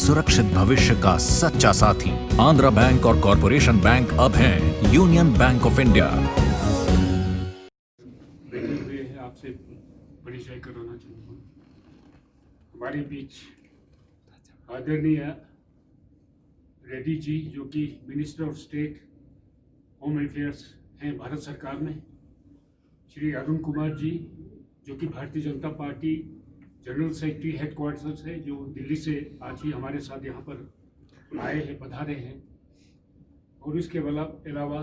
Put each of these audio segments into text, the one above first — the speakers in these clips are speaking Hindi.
सुरक्षित भविष्य का सच्चा साथी। आंध्रा बैंक और कॉरपोरेशन बैंक अब हैं यूनियन बैंक ऑफ इंडिया। आपसे परिचय कराना चाहूँगा। हमारे बीच आदरणीय रेड्डी जी, जो कि minister of state home affairs हैं भारत सरकार में, श्री अरुण कुमार जी, जो कि Bharatiya Janata party general secretary headquarters है, जो दिल्ली से आज ही हमारे साथ यहाँ पर आए हैं, पधारे हैं, और इसके अलावा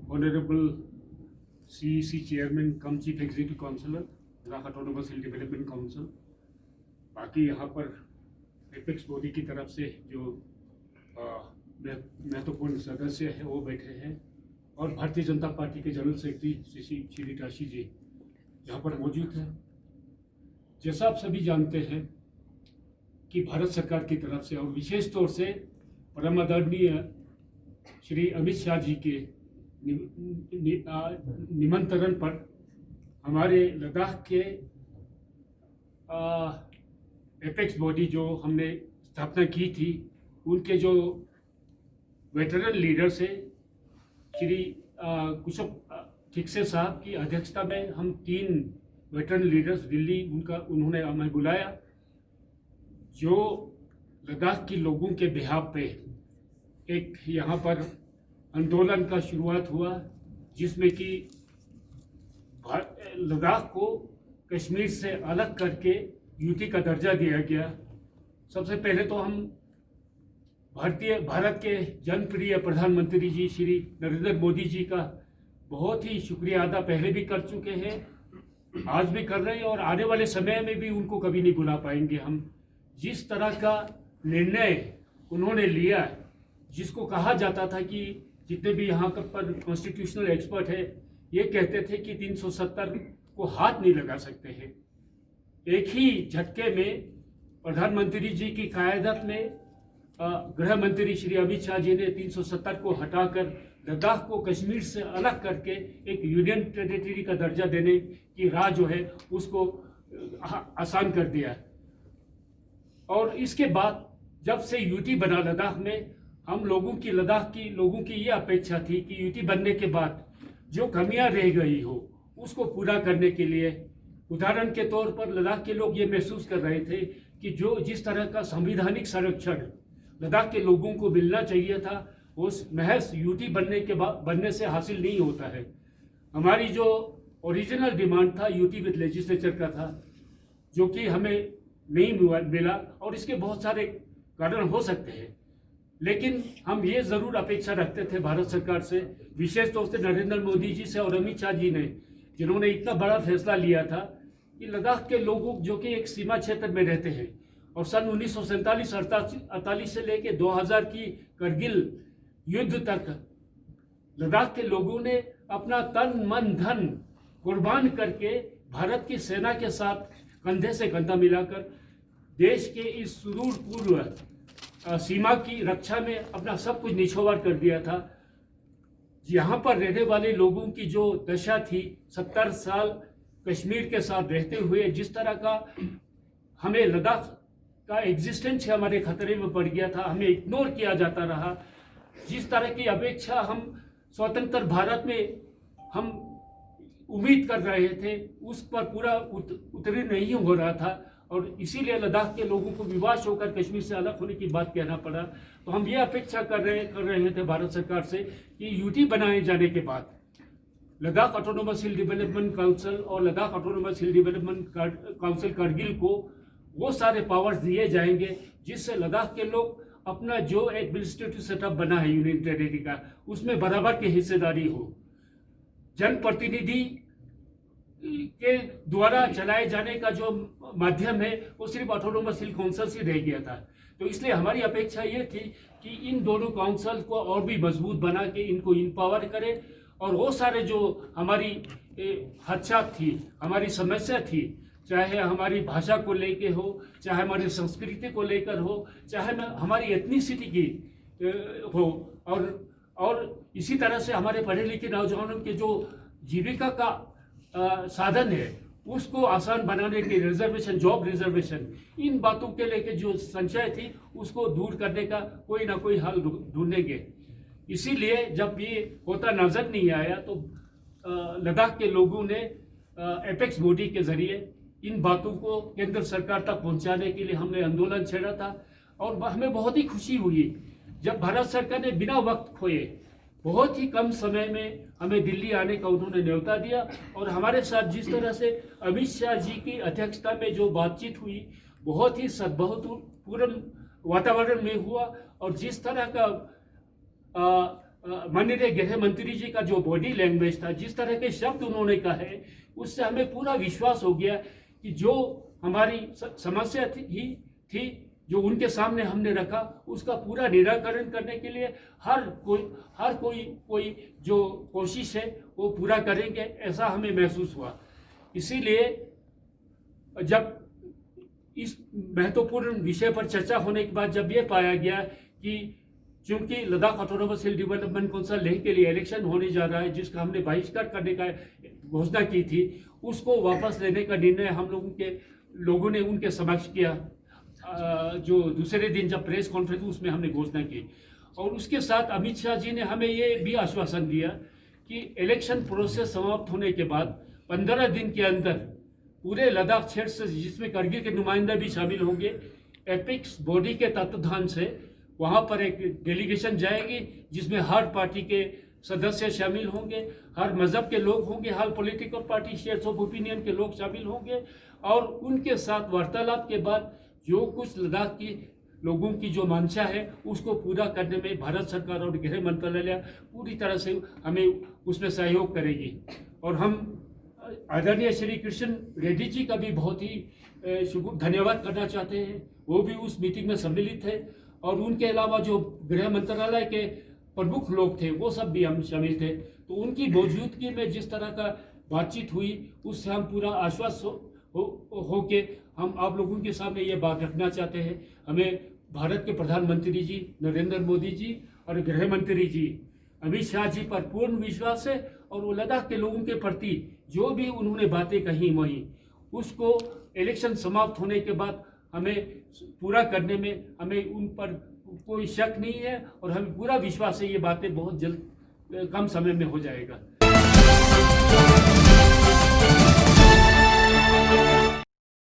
honourable CEC chairman cum chief executive councillor Ladakh autonomous hill development council, बाकी यहाँ पर एपेक्स बॉडी की तरफ से जो महत्वपूर्ण सदस्य है वो बैठे हैं, और भारतीय जनता पार्टी के जनरल सेक्रेटरी श्री टाशी जी यहाँ पर मौजूद हैं। जैसा आप सभी जानते हैं कि भारत सरकार की तरफ से और विशेष तौर से परम आदरणीय श्री अमित शाह जी के निमंत्रण पर हमारे लद्दाख के एपेक्स बॉडी जो हमने स्थापना की थी, उनके जो वेटरन लीडर्स है श्री कुशप ठिकसे साहब की अध्यक्षता में हम 3 वेटरन लीडर्स दिल्ली उन्होंने हमें बुलाया, जो लद्दाख के लोगों के बिहाफ पे एक यहाँ पर आंदोलन का शुरुआत हुआ, जिसमें कि लद्दाख को कश्मीर से अलग करके यूटी का दर्जा दिया गया। सबसे पहले तो हम भारत के जनप्रिय प्रधानमंत्री जी श्री नरेंद्र मोदी जी का बहुत ही शुक्रिया अदा पहले भी कर चुके हैं, आज भी कर रहे हैं, और आने वाले समय में भी उनको कभी नहीं भुला पाएंगे हम। जिस तरह का निर्णय उन्होंने लिया, जिसको कहा जाता था कि जितने भी यहाँ पर कॉन्स्टिट्यूशनल एक्सपर्ट है ये कहते थे कि 370 को हाथ नहीं लगा सकते हैं, एक ही झटके में प्रधानमंत्री जी की क़यादत में गृह मंत्री श्री अमित शाह जी ने 370 को हटाकर लद्दाख को कश्मीर से अलग करके एक यूनियन टेरिटरी का दर्जा देने की राह जो है उसको आसान कर दिया। और इसके बाद जब से यूटी बना लद्दाख में, हम लद्दाख की लोगों की ये अपेक्षा थी कि यूटी बनने के बाद जो कमियां रह गई हो उसको पूरा करने के लिए, उदाहरण के तौर पर लद्दाख के लोग ये महसूस कर रहे थे कि जिस तरह का संवैधानिक संरक्षण लद्दाख के लोगों को मिलना चाहिए था, उस महज यूटी बनने से हासिल नहीं होता है। हमारी जो ओरिजिनल डिमांड था यूटी विद लेजिस्लेचर का था, जो कि हमें नहीं मिला, और इसके बहुत सारे कारण हो सकते हैं, लेकिन हम ये ज़रूर अपेक्षा रखते थे भारत सरकार से, विशेष तौर से नरेंद्र मोदी जी से और अमित शाह जी ने, जिन्होंने इतना बड़ा फैसला लिया था कि लद्दाख के लोगों जो कि एक सीमा क्षेत्र में रहते हैं, और सन 1947-48 से लेके 2000 की करगिल युद्ध तक लद्दाख के लोगों ने अपना तन मन धन कुर्बान करके भारत की सेना के साथ कंधे से कंधा मिलाकर देश के इस सुदूर पूर्व सीमा की रक्षा में अपना सब कुछ निछावर कर दिया था। यहाँ पर रहने वाले लोगों की जो दशा थी, 70 साल कश्मीर के साथ रहते हुए जिस तरह का हमें लद्दाख का एग्जिस्टेंस हमारे खतरे में पड़ गया था, हमें इग्नोर किया जाता रहा, जिस तरह की अपेक्षा हम स्वतंत्र भारत में हम उम्मीद कर रहे थे उस पर पूरा उतरी नहीं हो रहा था, और इसीलिए लद्दाख के लोगों को विवश होकर कश्मीर से अलग होने की बात कहना पड़ा। तो हम ये अपेक्षा कर रहे थे भारत सरकार से कि यूटी बनाए जाने के बाद Ladakh autonomous hill development council और Ladakh autonomous hill development council Kargil को वो सारे पावर्स दिए जाएंगे जिससे लद्दाख के लोग अपना जो एडमिनिस्ट्रेटिव सेटअप बना है यूनियन टेरिटरी का, उसमें बराबर की हिस्सेदारी हो। जनप्रतिनिधि के द्वारा चलाए जाने का जो माध्यम है वो सिर्फ ऑटोनोमस हिल काउंसिल से रह गया था। तो इसलिए हमारी अपेक्षा ये थी कि इन दोनों काउंसिल को और भी मजबूत बना के इनको इम्पावर करें, और वो सारे जो हमारी खदशात थी, हमारी समस्या थी, चाहे हमारी भाषा को लेके हो, चाहे हमारी संस्कृति को लेकर हो, चाहे हमारी एथनिसिटी की हो, और इसी तरह से हमारे पढ़े लिखे नौजवानों के जो जीविका का साधन है उसको आसान बनाने के रिजर्वेशन, जॉब रिजर्वेशन, इन बातों के लेके जो संशय थी उसको दूर करने का कोई ना कोई हल ढूंढेंगे। इसीलिए जब ये होता नजर नहीं आया तो लद्दाख के लोगों ने एपेक्स बॉडी के जरिए इन बातों को केंद्र सरकार तक पहुंचाने के लिए हमने आंदोलन छेड़ा था। और हमें बहुत ही खुशी हुई जब भारत सरकार ने बिना वक्त खोए बहुत ही कम समय में हमें दिल्ली आने का उन्होंने न्योता दिया। और हमारे साथ जिस तरह से अमित शाह जी की अध्यक्षता में जो बातचीत हुई बहुत ही सद्भावपूर्ण वातावरण में हुआ। और जिस तरह का माननीय गृह मंत्री जी का जो बॉडी लैंग्वेज था, जिस तरह के शब्द उन्होंने कहे, उससे हमें पूरा विश्वास हो गया कि जो हमारी समस्या थी जो उनके सामने हमने रखा उसका पूरा निराकरण करने के लिए हर कोई जो कोशिश है वो पूरा करेंगे, ऐसा हमें महसूस हुआ। इसीलिए जब इस महत्वपूर्ण विषय पर चर्चा होने के बाद जब ये पाया गया कि चूंकि Ladakh autonomous hill development council Leh के लिए इलेक्शन होने जा रहा है, जिसका हमने बहिष्कार करने का घोषणा की थी, उसको वापस लेने का निर्णय हम लोगों ने उनके समक्ष किया। जो दूसरे दिन जब प्रेस कॉन्फ्रेंस उसमें हमने घोषणा की। और उसके साथ अमित शाह जी ने हमें ये भी आश्वासन दिया कि इलेक्शन प्रोसेस समाप्त होने के बाद 15 दिन के अंदर पूरे लद्दाख क्षेत्र से, जिसमें करगिल के नुमाइंदा भी शामिल होंगे, एपेक्स बॉडी के तत्वाधान से वहाँ पर एक डेलीगेशन जाएगी जिसमें हर पार्टी के सदस्य शामिल होंगे, हर मजहब के लोग होंगे, हर political party shades of opinion के लोग शामिल होंगे। और उनके साथ वार्तालाप के बाद जो कुछ लद्दाख की लोगों की जो मंशा है उसको पूरा करने में भारत सरकार और गृह मंत्रालय पूरी तरह से हमें उसमें सहयोग करेगी। और हम आदरणीय श्री कृष्ण रेड्डी जी का भी बहुत ही धन्यवाद करना चाहते हैं, वो भी उस मीटिंग में सम्मिलित थे। और उनके अलावा जो गृह मंत्रालय के प्रमुख लोग थे वो सब भी हम शामिल थे। तो उनकी मौजूदगी में जिस तरह का बातचीत हुई उससे हम पूरा आश्वस्त होके हम आप लोगों के सामने ये बात रखना चाहते हैं। हमें भारत के प्रधानमंत्री जी नरेंद्र मोदी जी और गृह मंत्री जी अमित शाह जी पर पूर्ण विश्वास है। और वो लद्दाख के लोगों के प्रति जो भी उन्होंने बातें कही वही उसको इलेक्शन समाप्त होने के बाद हमें पूरा करने में हमें उन पर कोई शक नहीं है। और हमें पूरा विश्वास है ये बातें बहुत जल्द कम समय में हो जाएगा।